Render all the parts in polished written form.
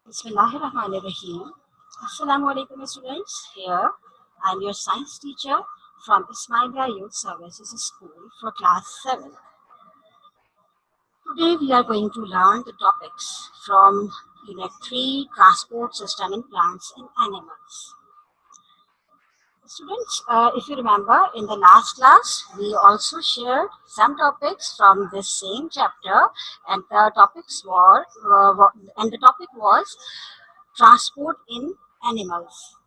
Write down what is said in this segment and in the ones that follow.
Bismillahirrahmanirrahim. Assalamu alaikum students. Here I am your science teacher from Ismailia Youth Services School for class 7. Today we are going to learn the topics from Unit 3 Transport System in Plants and Animals. Students, if you remember in the last class we also shared some topics from this same chapter and the topic was transport in animals.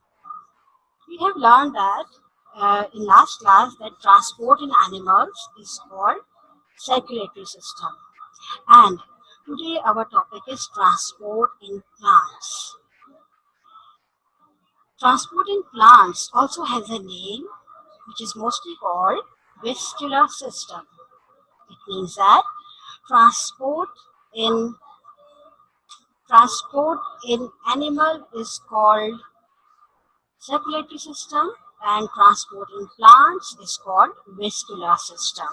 We have learned that in last class that transport in animals is called circulatory system, and today our topic is transport in plants. Transport in plants also has a name which is mostly called vestibular system. It means that transport in transport in animal is called circulatory system, and transport in plants is called vascular system.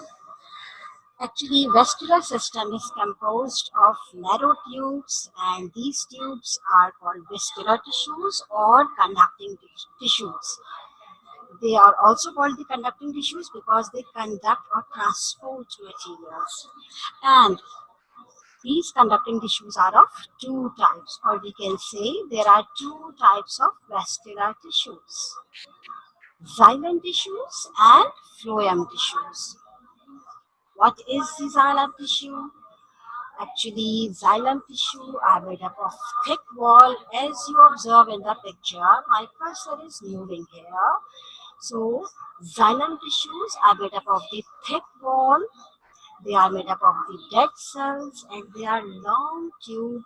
Actually, vascular system is composed of narrow tubes, and these tubes are called vascular tissues or conducting tissues. They are also called the conducting tissues because they conduct or transport materials. And these conducting tissues are of two types, or we can say there are two types of vascular tissues: xylem tissues and phloem tissues. What is the xylem tissue? Actually, xylem tissue are made up of thick wall. As you observe in the picture, my cursor is moving here. So, xylem tissues are made up of the thick wall. They are made up of the dead cells and they are long tube.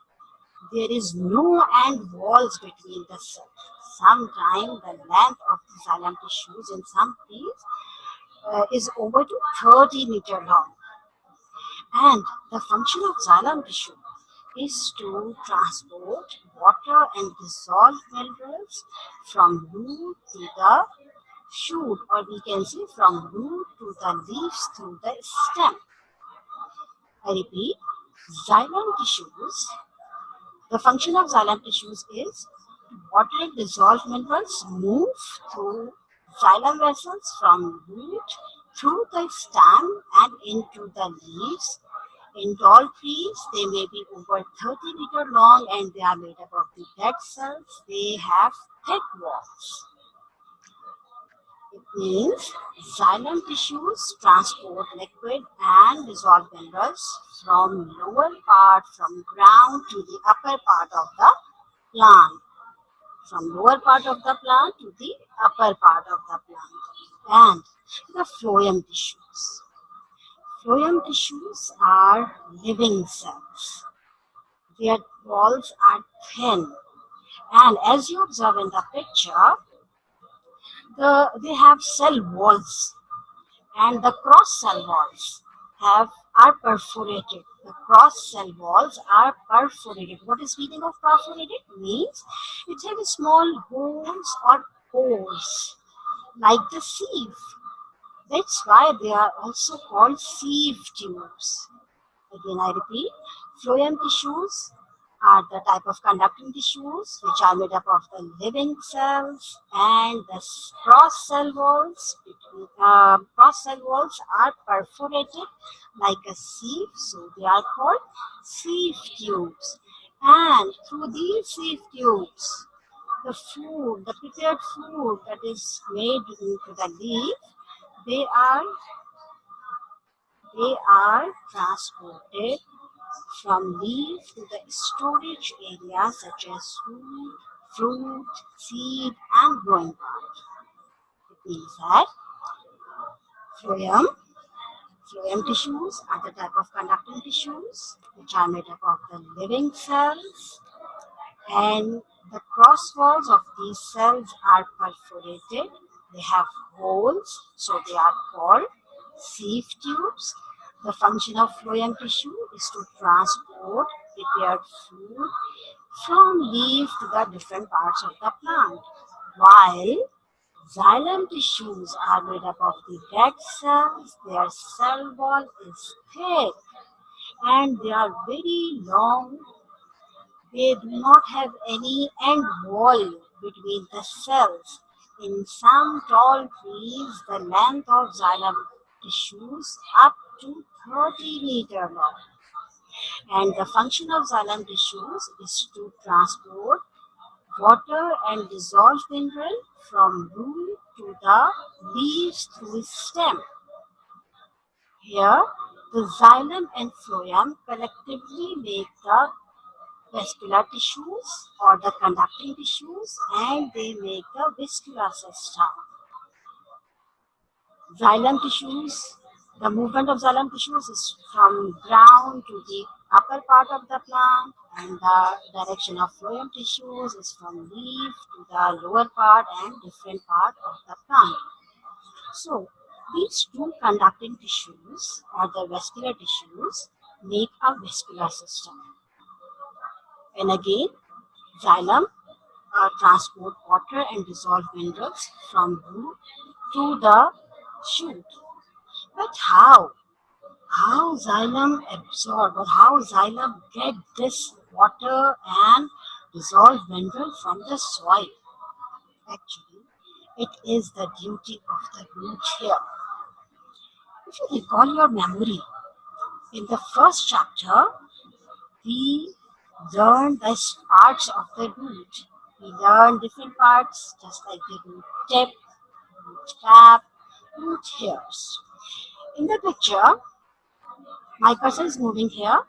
There is no end walls between the cells. Sometimes the length of the xylem tissues in some trees is over to 30-meter long. And the function of xylem tissue is to transport water and dissolved minerals from root to the shoot, or we can say from root to the leaves through the stem. I repeat, xylem tissues, the function of xylem tissues is water and dissolved minerals move through xylem vessels from root through the stem and into the leaves. In tall trees, they may be over 30-meter long and they are made up of the dead cells. They have thick walls. It means xylem tissues transport liquid and dissolved minerals from lower part, from ground to the upper part of the plant. From lower part of the plant to the upper part of the plant. And the phloem tissues. Phloem tissues are living cells. Their walls are thin. And as you observe in the picture, they have cell walls, and the cross cell walls are perforated. The cross cell walls are perforated. What is meaning of perforated? Means it has small holes or pores like the sieve. That's why they are also called sieve tubes. Again, I repeat, phloem tissues are the type of conducting tissues which are made up of the living cells, and the cross cell walls are perforated like a sieve, so they are called sieve tubes. And through these sieve tubes, the prepared food that is made into the leaf, they are they are transported from leaf to the storage area such as root, fruit, seed, and growing part. It means that phloem, phloem tissues are the type of conducting tissues which are made up of the living cells, and the cross walls of these cells are perforated. They have holes, so they are called sieve tubes. The function of phloem tissue is to transport prepared food from leaf to the different parts of the plant, while xylem tissues are made up of the dead cells. Their cell wall is thick and they are very long. They do not have any end wall between the cells. In some tall trees, the length of xylem tissues up to 30-meter long. And the function of xylem tissues is to transport water and dissolved mineral from root to the leaves through its stem. Here, the xylem and phloem collectively make the vascular tissues or the conducting tissues, and they make the vascular system. Xylem tissues, the movement of xylem tissues is from ground to the upper part of the plant, and the direction of phloem tissues is from leaf to the lower part and different part of the plant. So, these two conducting tissues or the vascular tissues make a vascular system. And again, xylem transport water and dissolved minerals from root to the shoot. But how? How xylem absorb or how xylem get this water and dissolved mineral from the soil? Actually, it is the duty of the root here. If you recall your memory, in the first chapter, we learned the parts of the root. We learned different parts, just like the root tip, root cap, root hairs. In the picture, my cursor is moving here.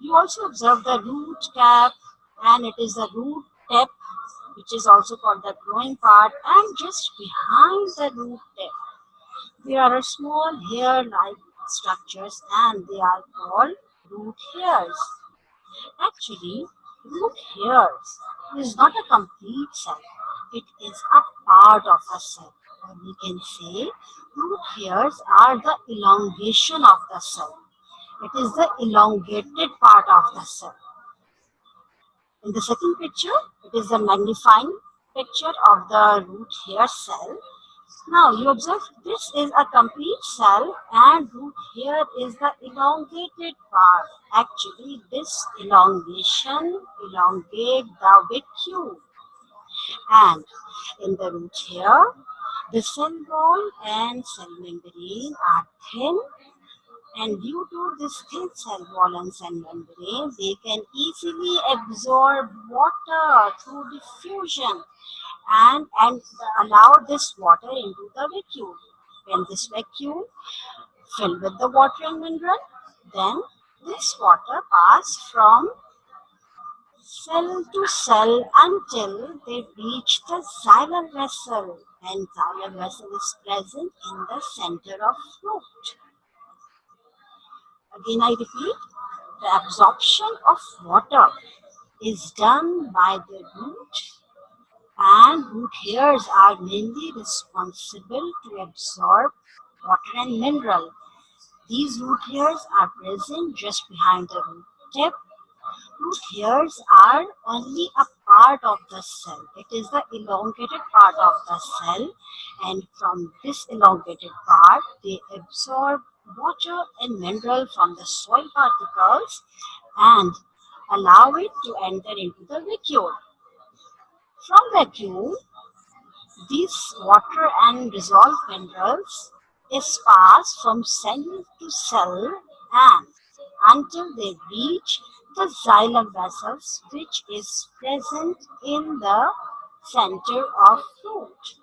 You also observe the root cap, and it is the root tip, which is also called the growing part, and just behind the root tip, there are small hair-like structures, and they are called root hairs. Actually, root hairs is not a complete cell. It is a part of a cell. Or we can say root hairs are the elongation of the cell. It is the elongated part of the cell. In the second picture, it is the magnifying picture of the root hair cell. Now you observe this is a complete cell and root hair is the elongated part. Actually, this elongation elongate the vacuole. And in the root hair, the cell wall and cell membrane are thin, and due to this thin cell wall and cell membrane, they can easily absorb water through diffusion and allow this water into the vacuole. When this vacuole filled with the water and mineral, then this water pass from cell to cell until they reach the xylem vessel, and xylem vessel is present in the center of root. Again I repeat, the absorption of water is done by the root, and root hairs are mainly responsible to absorb water and mineral. These root hairs are present just behind the root tip. Root hairs are only a part of the cell. It is the elongated part of the cell, and from this elongated part, they absorb water and mineral from the soil particles and allow it to enter into the vacuole. From vacuole, these water and dissolved minerals is passed from cell to cell and until they reach the xylem vessels, which is present in the center of root.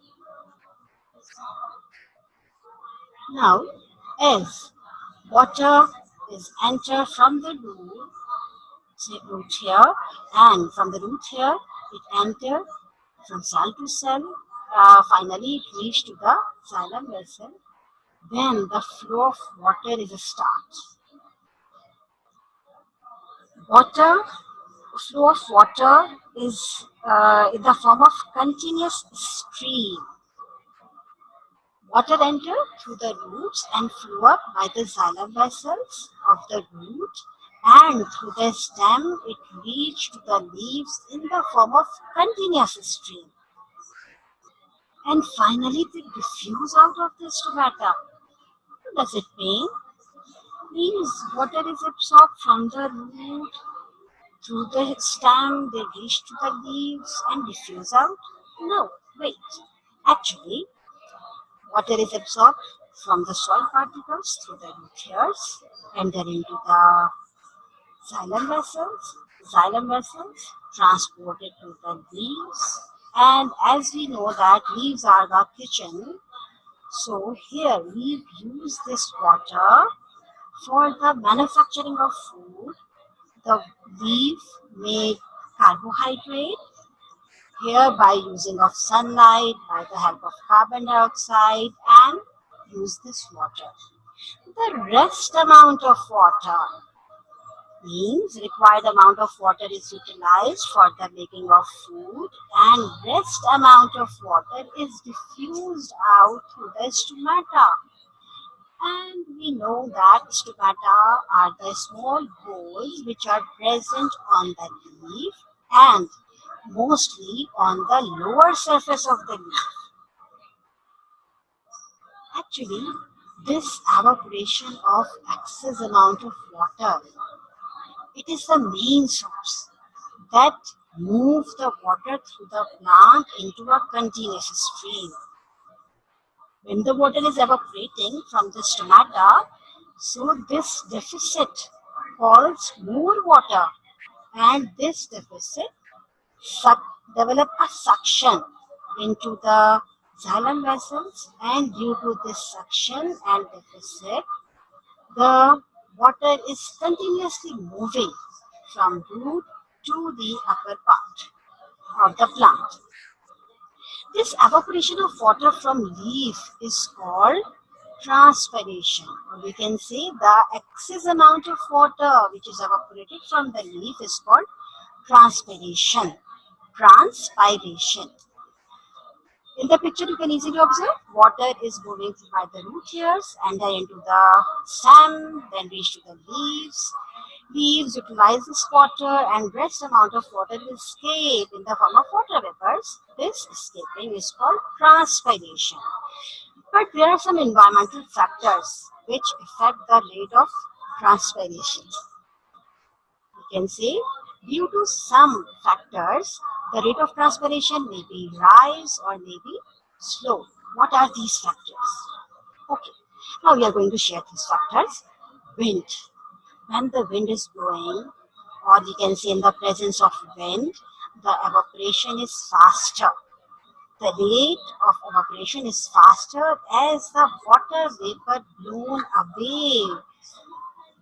Now, as water is entered from the root, say root here, and from the root here it enters from cell to cell. Finally, it reaches to the xylem vessel. Then the flow of water is a start. Water flow of water is in the form of continuous stream. Water enter through the roots and flow up by the xylem vessels of the root, and through the stem it reach to the leaves in the form of continuous stream. And finally they diffuse out of the stomata. What does it mean? Means water is absorbed from the root through the stem they reach to the leaves and diffuse out? No, wait. Actually, water is absorbed from the soil particles through the root hairs, enter into the xylem vessels. Xylem vessels transported to the leaves. And as we know that leaves are the kitchen, so here we use this water for the manufacturing of food. The leaf make carbohydrate here by using of sunlight, by the help of carbon dioxide, and use this water. The rest amount of water means required amount of water is utilized for the making of food, and rest amount of water is diffused out through the stomata. And we know that stomata are the small holes which are present on the leaf and mostly on the lower surface of the leaf. Actually, this evaporation of excess amount of water, it is the main source that move the water through the plant into a continuous stream. When the water is evaporating from the stomata, so this deficit calls more water, and this deficit develop a suction into the xylem vessels, and due to this suction and deficit, the water is continuously moving from root to the upper part of the plant. This evaporation of water from leaf is called transpiration, or we can say the excess amount of water which is evaporated from the leaf is called transpiration. Transpiration. In the picture, you can easily observe water is moving by the root hairs, enter into the stem, then reach to the leaves. Leaves utilize this water, and rest amount of water will escape in the form of water vapors. This escaping is called transpiration. But there are some environmental factors which affect the rate of transpiration. We can say due to some factors, the rate of transpiration may be rise or may be slow. What are these factors? Okay, now we are going to share these factors. Wind. When the wind is blowing, or we can say in the presence of wind, the evaporation is faster. The rate of evaporation is faster as the water vapor blown away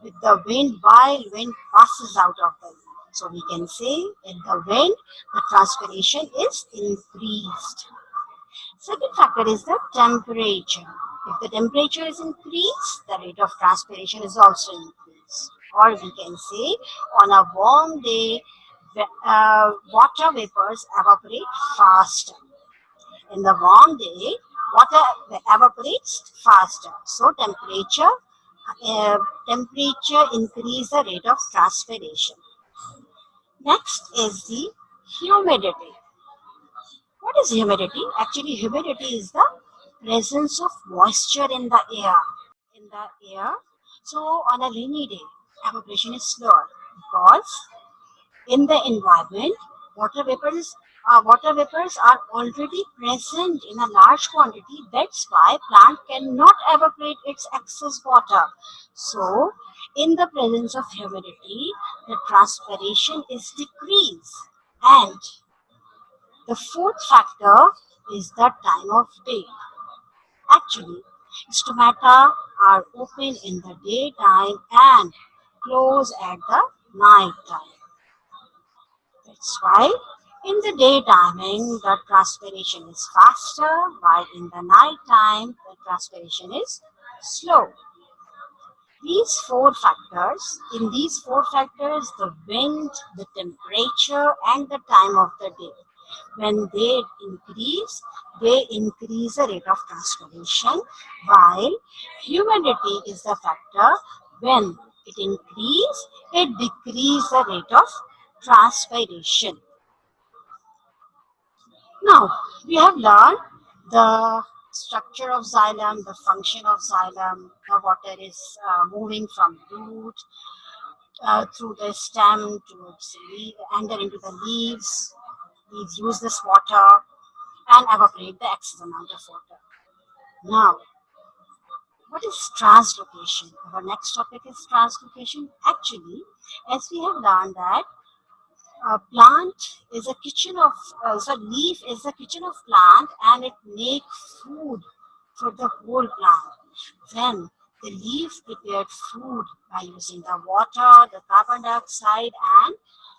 with the wind while wind passes out of the leaf. So we can say in the wind, the transpiration is increased. Second factor is the temperature. If the temperature is increased, the rate of transpiration is also increased. Or we can say on a warm day, water vapors evaporate faster. In the warm day, water evaporates faster. So temperature increase the rate of transpiration. Next is the humidity. What is humidity? Actually, humidity is the presence of moisture in the air. In the air. So on a rainy day, evaporation is slower because in the environment, water vapors are already present in a large quantity. That's why plant cannot evaporate its excess water. So, in the presence of humidity, the transpiration is decreased. And the fourth factor is the time of day. Actually, stomata are open in the daytime and close at the night time. That's why in the day timing the transpiration is faster, while in the night time the transpiration is slow. In these four factors, the wind, the temperature, and the time of the day, when they increase the rate of transpiration, while humidity is the factor. When it increases, it decreases the rate of transpiration. Now, we have learned the structure of xylem, the function of xylem, the water is moving from root through the stem towards enter into the leaves. Leaves use this water and evaporate the excess amount of water. Now, what is translocation? Our next topic is translocation. Actually, as we have learned that a plant is a kitchen of, so leaf is the kitchen of plant and it makes food for the whole plant. When the leaf prepared food by using the water, the carbon dioxide and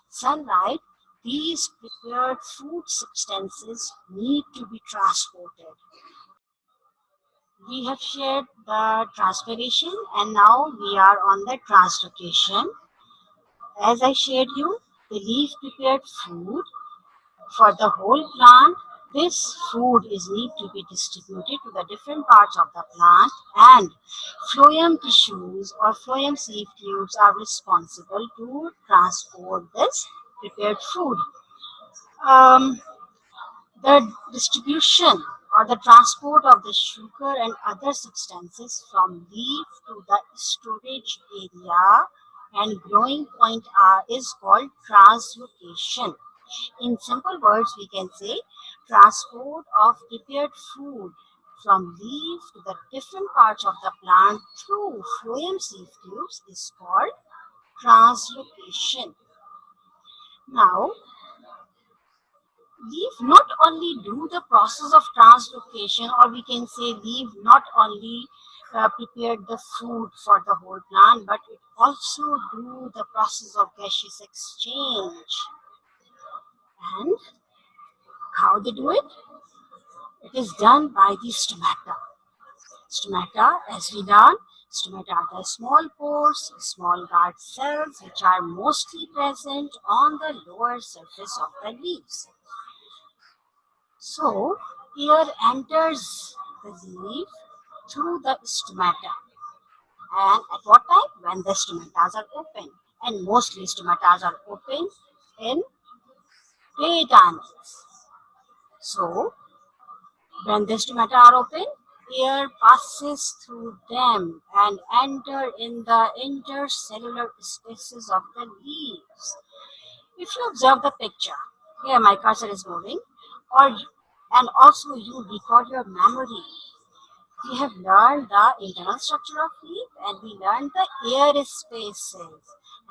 sunlight, these prepared food substances need to be transported. We have shared the transpiration and now we are on the translocation. As I shared you, the leaf prepared food for the whole plant. This food is need to be distributed to the different parts of the plant and phloem tissues or phloem sieve tubes are responsible to transport this prepared food. Um, the distribution or the transport of the sugar and other substances from leaf to the storage area and growing point is called translocation. In simple words, we can say transport of prepared food from leaf to the different parts of the plant through phloem sieve tubes is called translocation. Now, leaf not only do the process of translocation, or we can say leaf not only prepared the food for the whole plant, but it also do the process of gaseous exchange. And how they do it? It is done by the stomata. Stomata, as we learn, stomata are the small pores, small guard cells which are mostly present on the lower surface of the leaves. So, air enters the leaf through the stomata. And at what time? When the stomatas are open. And mostly stomatas are open in daytime. So, when the stomata are open, air passes through them and enter in the intercellular spaces of the leaves. If you observe the picture, here my cursor is moving, or and also you record your memory. We have learned the internal structure of leaf and we learned the air spaces.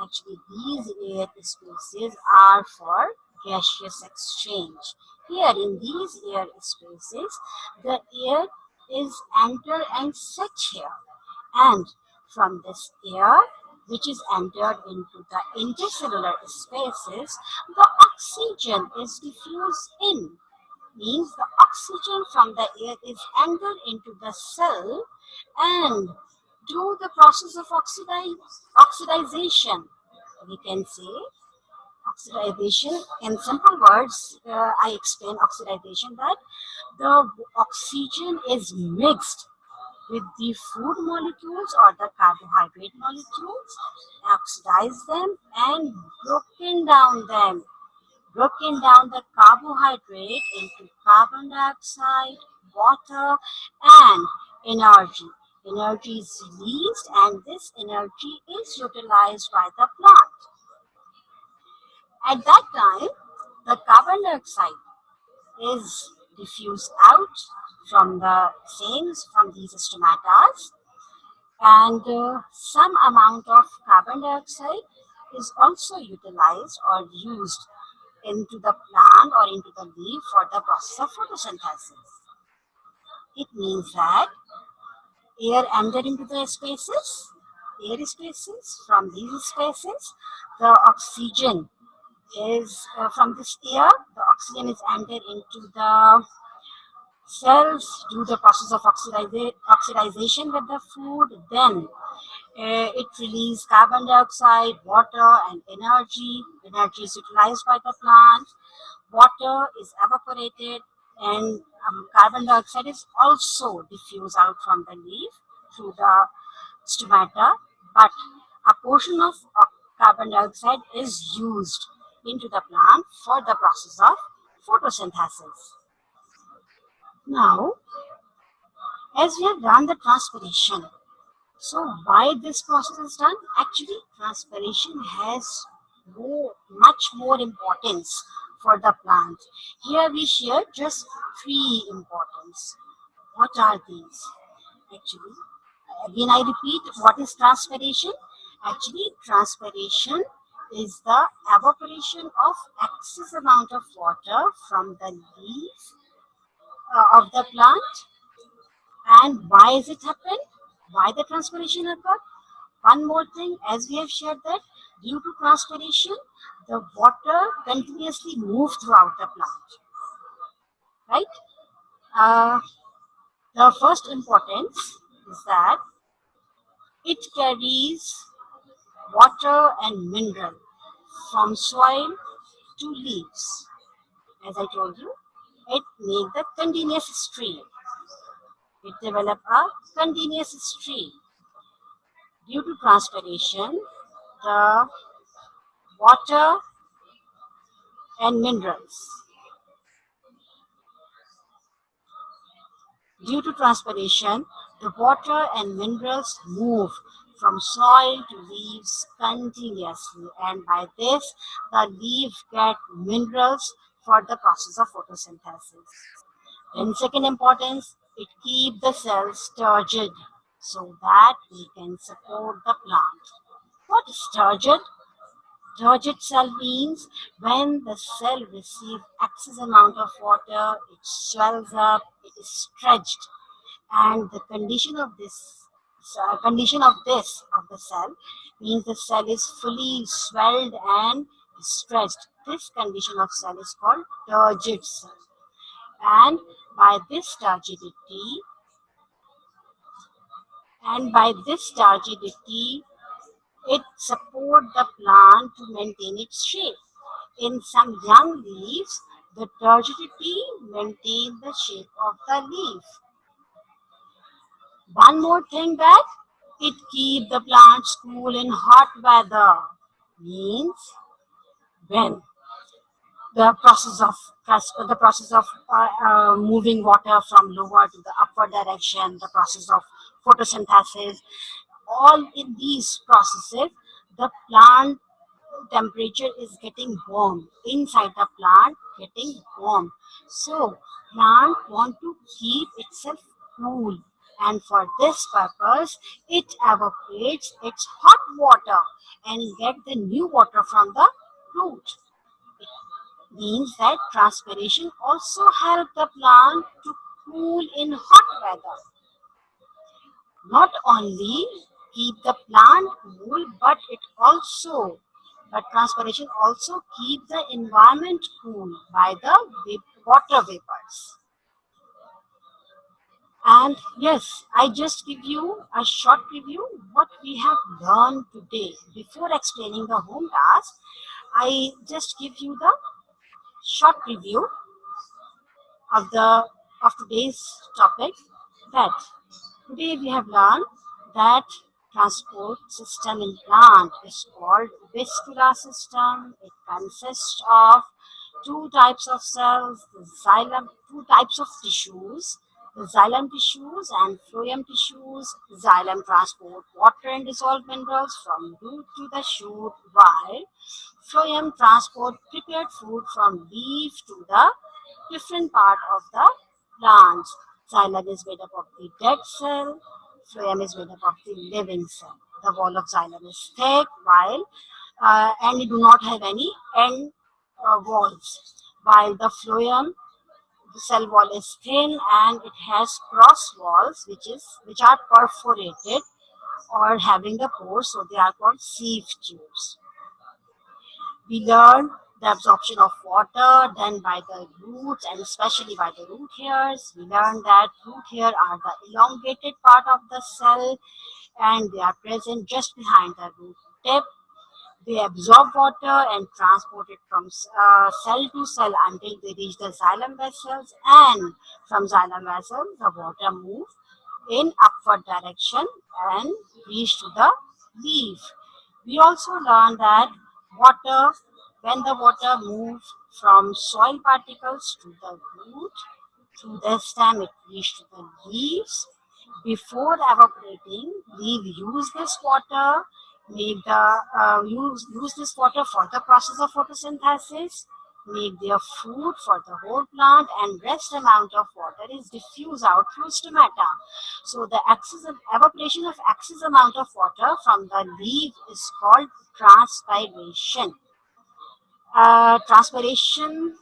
Actually, these air spaces are for gaseous exchange. Here in these air spaces, the air is entered and set here. And from this air, which is entered into the intercellular spaces, the oxygen is diffused in means the oxygen from the air is entered into the cell and do the process of oxidization. We can say oxidization in simple words. I explain oxidization that the oxygen is mixed with the food molecules or the carbohydrate molecules, oxidize them and broken down the carbohydrate into carbon dioxide, water, and energy. Energy is released and this energy is utilized by the plant. At that time, the carbon dioxide is diffused out from the sames from these stomatas and some amount of carbon dioxide is also utilized or used into the plant or into the leaf for the process of photosynthesis. It means that air entered into the air spaces. From these spaces, the oxygen is from this air, the oxygen is entered into the cells, do the process of oxidization with the food, then it releases carbon dioxide, water, and energy. Energy is utilized by the plant. Water is evaporated, and carbon dioxide is also diffused out from the leaf through the stomata. But a portion of carbon dioxide is used into the plant for the process of photosynthesis. Now, as we have done the transpiration, So why this process is done? Actually, transpiration has much more importance for the plant. Here we share just three importance. What are these? Actually, again I repeat, what is transpiration? Actually, transpiration is the evaporation of excess amount of water from the leaf of the plant. And why is it happen? Why the transpiration occur? One more thing, as we have shared that due to transpiration, the water continuously moves throughout the plant, right? Uh, the first importance is that it carries water and mineral from soil to leaves. As I told you, it makes the continuous stream. It develops a continuous stream. Due to transpiration, the water and minerals. Due to transpiration, the water and minerals move from soil to leaves continuously, and by this, the leaf get minerals for the process of photosynthesis. In second importance, it keeps the cells turgid so that we can support the plant. What is turgid? Turgid cell means when the cell receives excess amount of water, it swells up, it is stretched, and the condition of the cell means the cell is fully swelled and stretched. This condition of cell is called turgid cell, and by this turgidity by this turgidity it supports the plant to maintain its shape. In some young leaves, the turgidity maintains the shape of the leaf. One more thing, that it keeps the plants cool in hot weather. Means when the process of moving water from lower to the upper direction, the process of photosynthesis, all in these processes, the plant temperature is getting warm, inside the plant getting warm. So plant want to keep itself cool, and for this purpose it evaporates its hot water and get the new water from the root. It means that transpiration also help the plant to cool in hot weather. Not only keep the plant cool, but transpiration also keep the environment cool by the water vapors. And yes, I just give you a short review what we have learned today. Before explaining the home task, I just give you the short review of today's topic, that today we have learned that transport system in plant is called vascular system. It consists of two types of cells, the xylem, two types of tissues, the xylem tissues and phloem tissues. Xylem transport water and dissolved minerals from root to the shoot, while phloem transport prepared food from leaf to the different part of the plant. Xylem is made up of the dead cell, phloem is made up of the living cell. The wall of xylem is thick, while and it do not have any end walls, while the phloem, the cell wall is thin and it has cross walls which are perforated or having the pores, so they are called sieve tubes. We learn the absorption of water done by the roots and especially by the root hairs. We learn that root hair are the elongated part of the cell and they are present just behind the root tip. They absorb water and transport it from cell to cell until they reach the xylem vessels, and from xylem vessels the water moves in upward direction and reach to the leaf. We also learn that water, when the water moves from soil particles to the root, through the stem it reaches to the leaves. Before evaporating, leaf use this water, use this water for the process of photosynthesis, make their food for the whole plant, and rest amount of water is diffused out through stomata. So the evaporation of excess amount of water from the leaf is called transpiration. Transpiration,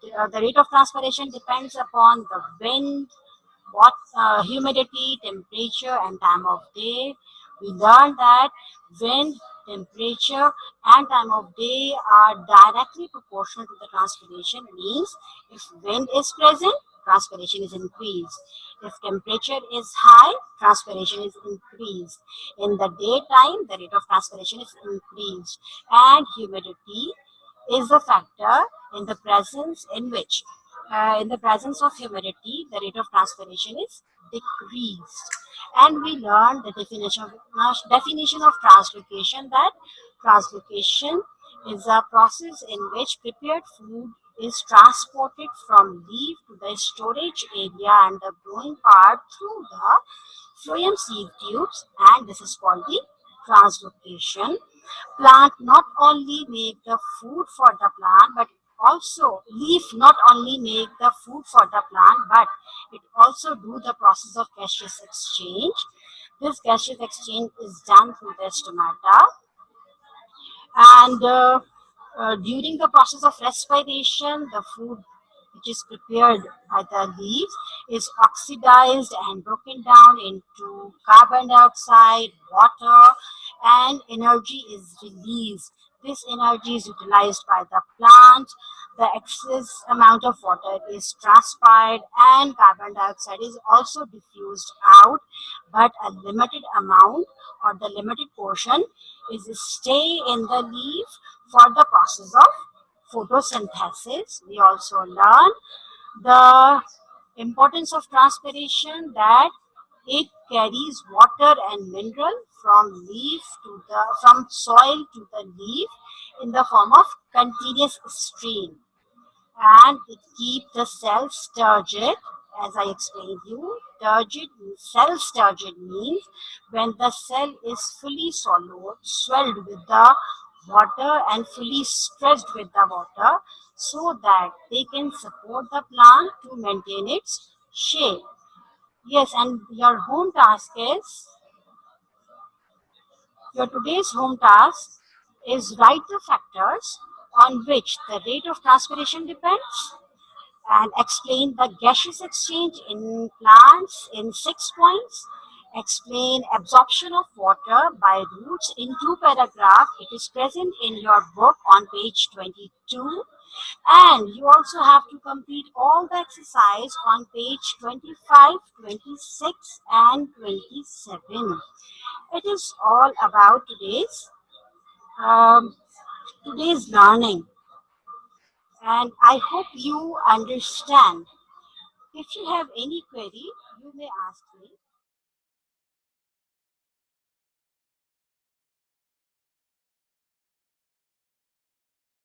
the rate of transpiration depends upon the wind, humidity, temperature, and time of day. We learned that wind, temperature, and time of day are directly proportional to the transpiration. Means if wind is present, transpiration is increased. If temperature is high, transpiration is increased. In the daytime, the rate of transpiration is increased, and humidity is a factor in the presence in which in the presence of humidity, the rate of transpiration is decreased. And we learned the definition of translocation, that translocation is a process in which prepared food is transported from leaf to the storage area and the growing part through the phloem seed tubes, and this is called the translocation. Plant not only make the food for the plant, but also leaf not only make the food for the plant, but it also do the process of gaseous exchange. This gaseous exchange is done through the stomata, and during the process of respiration, the food which is prepared by the leaves is oxidized and broken down into carbon dioxide, water, and energy is released. This energy is utilized by the plant. The excess amount of water is transpired and carbon dioxide is also diffused out, but a limited amount or the limited portion is stay in the leaf for the process of photosynthesis. We also learn the importance of transpiration, that it carries water and mineral from soil to the leaf in the form of continuous stream, and it keeps the cells turgid. As I explained you, cells turgid means when the cell is fully swelled with the water and fully stretched with the water, so that they can support the plant to maintain its shape. Yes, and your today's home task is write the factors on which the rate of transpiration depends, and explain the gaseous exchange in plants in 6 points. Explain absorption of water by roots in 2 paragraphs. It is present in your book on page 22. And you also have to complete all the exercise on page 25, 26, and 27. It is all about um, today's learning, and I hope you understand. If you have any query, you may ask me.